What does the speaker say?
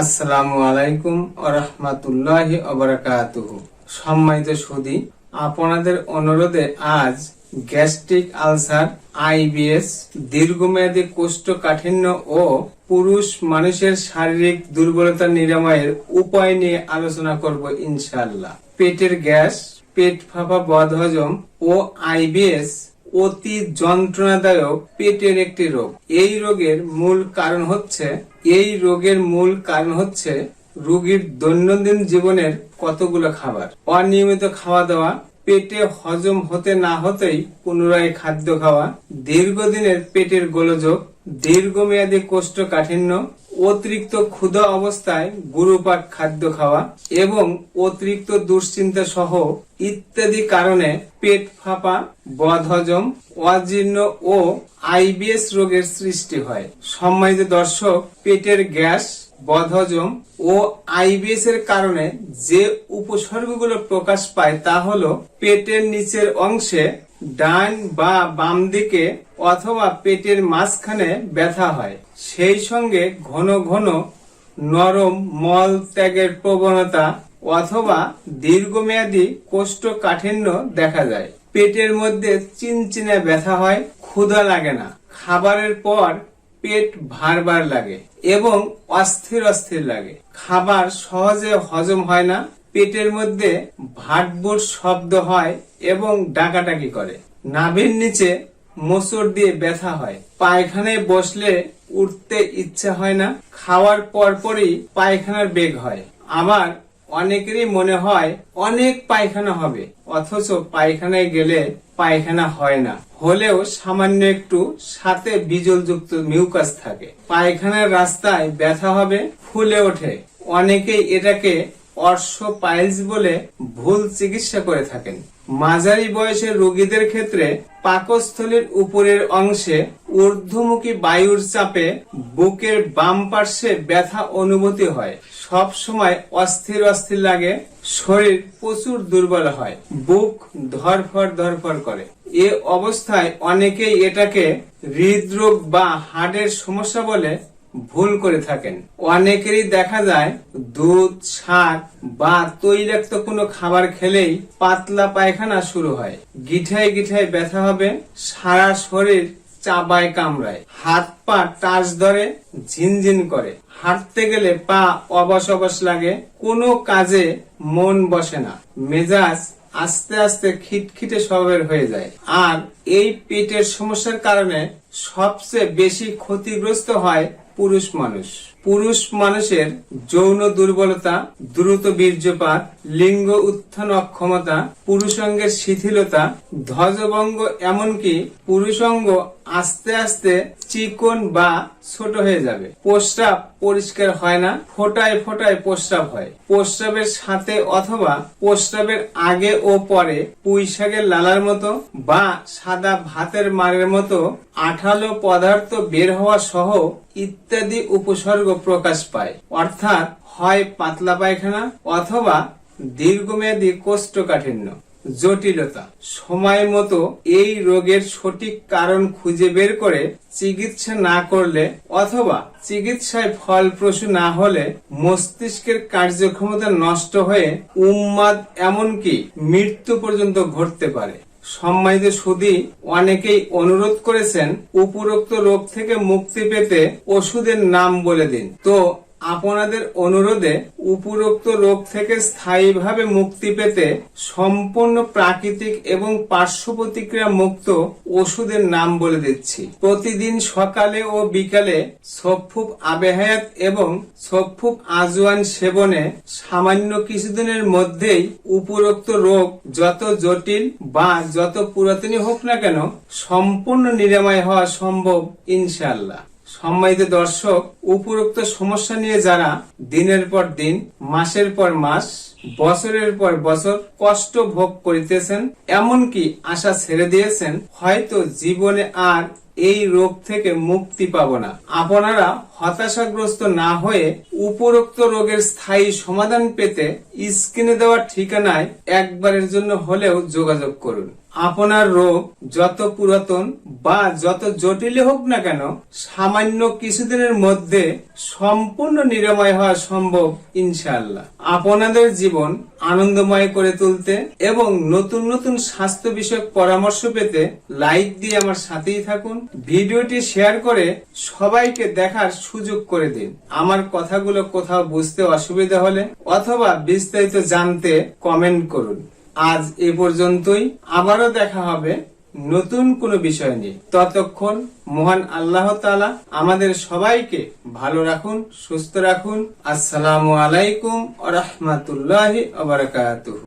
আসসালামু আলাইকুম ওয়া রাহমাতুল্লাহি ওয়া বারাকাতুহু। সম্মানিত সুধী, আপনাদের অনুরোধে আজ গ্যাস্ট্রিক আলসার, আইবিএস, দীর্ঘমেয়াদী কোষ্ঠকাঠিন্য ও পুরুষ মানুষের শারীরিক দুর্বলতা নিরাময়ের উপায় নিয়ে আলোচনা করব ইনশাআল্লাহ। পেটের গ্যাস, পেট ফাঁপা, বদহজম ও আইবিএস অতি যন্ত্রণাদায়ক পেটের একটি রোগ। এই রোগের মূল কারণ হচ্ছে রোগীর দৈনন্দিন জীবনের কতগুলো খাবার, অনিয়মিত খাওয়া দাওয়া, পেটে হজম হতে না হতেই পুনরায় খাদ্য খাওয়া, দীর্ঘদিনের পেটের গোলযোগ, দীর্ঘমেয়াদী কোষ্ঠকাঠিন্য, অতিরিক্ত ক্ষুধা অবস্থায় গুরুপাক খাদ্য খাওয়া এবং অতিরিক্ত দুশ্চিন্তা সহ ইত্যাদি কারণে পেট ফাঁপা, বদহজম, অজীর্ণ ও আইবিএস রোগের সৃষ্টি হয়। সম্মানিত দর্শক, পেটের গ্যাস, বদহজম ও আইবিএস এর কারণে যে উপসর্গগুলো প্রকাশ পায় তা হলো পেটের নিচের অংশে ডান বা বাম দিকে অথবা পেটের মাঝখানে ব্যথা হয়, সেই সঙ্গে ঘন ঘন নরম মল ত্যাগের প্রবণতা অথবা দীর্ঘমেয়াদী কোষ্ঠকাঠিন্য দেখা যায়। পেটের মধ্যে চিনচিনে ব্যথা হয়, ক্ষুধা লাগে না, খাবারের পর পেট ভার ভার লাগে এবং অস্থির অস্থির লাগে, খাবার সহজে হজম হয় না, পেটের মধ্যে ভাটভুট শব্দ হয় এবং ডাকাডাকি করে, নাভির নিচে মোচড় দিয়ে ব্যথা হয়, পায়খানায় বসলে উঠতে ইচ্ছা হয় না, খাওয়ার পরপরই পায়খানার বেগ হয়। আবার অনেকেরই মনে হয় অনেক পায়খানা হবে, অথচ পায়খানায় গেলে পায়খানা হয় না, হলেও সামান্য একটু সাথে বিজলযুক্ত মিউকাস থাকে। পায়খানার রাস্তায় ব্যথা হবে, ফুলে ওঠে, অনেকেই এটাকে অর্শোপাইলস বলে ভুল চিকিৎসা করে থাকেন। মাঝারি বয়সের রোগীদের ক্ষেত্রে পাকস্থলীর উপরের অংশে ঊর্ধ্বমুখী বায়ুর চাপে বুকের বাম পার্শ্বে ব্যথা অনুভূতি হয়, সব সময় অস্থির অস্থির লাগে, শরীর প্রচুর দুর্বল হয়, বুক ধরফর করে। এ অবস্থায় অনেকেই এটাকে হৃদরোগ বা হার্টের সমস্যা বলে ভুল করে থাকেন। অনেকেরই দেখা যায় দুধ, শাক বা তৈলাক্ত কোনো খাবার খেলেই পাতলা পায়খানা শুরু হয়, গিঠায় গিঠায় ব্যথা হবে, সারা শরীর চাবায় কামড়ায়, হাত পা টাচ ধরে, ঝিনঝিন করে, হাঁটতে গেলে পা অবশ অবশ লাগে, কোনো কাজে মন বসে না, মেজাজ আস্তে আস্তে খিটখিটে স্বভাবের হয়ে যায়। আর এই পেটের সমস্যার কারণে সবচেয়ে বেশি ক্ষতিগ্রস্ত হয় পুরুষ মানুষের যৌন দুর্বলতা, দ্রুত বীর্যপাত, লিঙ্গ উত্থান অক্ষমতা, পুরুষাঙ্গের শিথিলতা, ধ্বজভঙ্গ, এমনকি পুরুষাঙ্গ আস্তে আস্তে চিকন বা ছোট হয়ে যাবে, প্রস্রাব পরিষ্কার হয় না, ফোটায় ফোটায় প্রস্রাব হয়, প্রস্রাবের সাথে অথবা প্রস্রাবের আগে ও পরে পুঁইশাকের লালার মতো বা সাদা ভাতের মারের মতো আঠালো পদার্থ বের হওয়া সহ ইত্যাদি উপসর্গ প্রকাশ পায়। অর্থাৎ হয় পাতলা পায়খানা অথবা দীর্ঘমেয়াদী কোষ্ঠকাঠিন্য। জটিলতা: সময় মতো এই রোগের সঠিক কারণ খুঁজে বের করে চিকিৎসা না করলে অথবা চিকিৎসায় ফলপ্রসূ না হলে মস্তিষ্কের কার্যক্ষমতা নষ্ট হয়ে উন্মাদ, এমনকি মৃত্যু পর্যন্ত ঘটতে পারে। সম্মানিত সুধী, অনেকেই অনুরোধ করেছেন উপরোক্ত রোগ থেকে মুক্তি পেতে ওষুধের নাম বলে দিন। তো আপনাদের অনুরোধে উপরোক্ত রোগ থেকে স্থায়ীভাবে মুক্তি পেতে সম্পূর্ণ প্রাকৃতিক এবং পার্শ্ব প্রতিক্রিয়া মুক্ত ওষুধের নাম বলে দিচ্ছি। প্রতিদিন সকালে ও বিকালে সফুব আবেহায়াত এবং সফুব আজওয়ান সেবনে সামান্য কিছুদিনের মধ্যেই উপরোক্ত রোগ যত জটিল বা যত পুরাতনই হোক না কেন সম্পূর্ণ নিরাময় হওয়া সম্ভব ইনশাআল্লাহ। সম্মানিত দর্শক, উপরোক্ত সমস্যা নিয়ে যারা দিনের পর দিন, মাসের পর মাস, বছরের পর বছর কষ্ট ভোগ করিতেছেন, এমনকি আশা ছেড়ে দিয়েছেন, হয়তো জীবনে আর এই রোগ থেকে মুক্তি পাব না, আপনারা হতাশাগ্রস্ত না হয়ে উপরোক্ত রোগের স্থায়ী সমাধান পেতে স্ক্রিনে দেওয়া ঠিকানায় একবারের জন্য হলেও যোগাযোগ করুন। আপনার রোগ যত পুরাতন বা যত জটিল হোক না কেন, সামান্য কিছুদিনের মধ্যে সম্পূর্ণ নিরাময় হওয়া সম্ভব ইনশাআল্লাহ। আপনাদের জীবন আনন্দময় করে তুলতে এবং নতুন নতুন স্বাস্থ্য বিষয়ক পরামর্শ পেতে লাইক দিয়ে আমার সাথেই থাকুন। ভিডিওটি শেয়ার করে সবাইকে দেখার সুযোগ করে দিন। আমার কথাগুলো কোথাও বুঝতে অসুবিধা হলে অথবা বিস্তারিত জানতে কমেন্ট করুন। আজ এ পর্যন্তই, আবারও দেখা হবে নতুন কোনো বিষয় নিয়ে। ততক্ষণ মহান আল্লাহ তাআলা আমাদের সবাইকে ভালো রাখুন, সুস্থ রাখুন। আসসালামু আলাইকুম ওয়া রাহমাতুল্লাহি ওয়া বারাকাতুহু।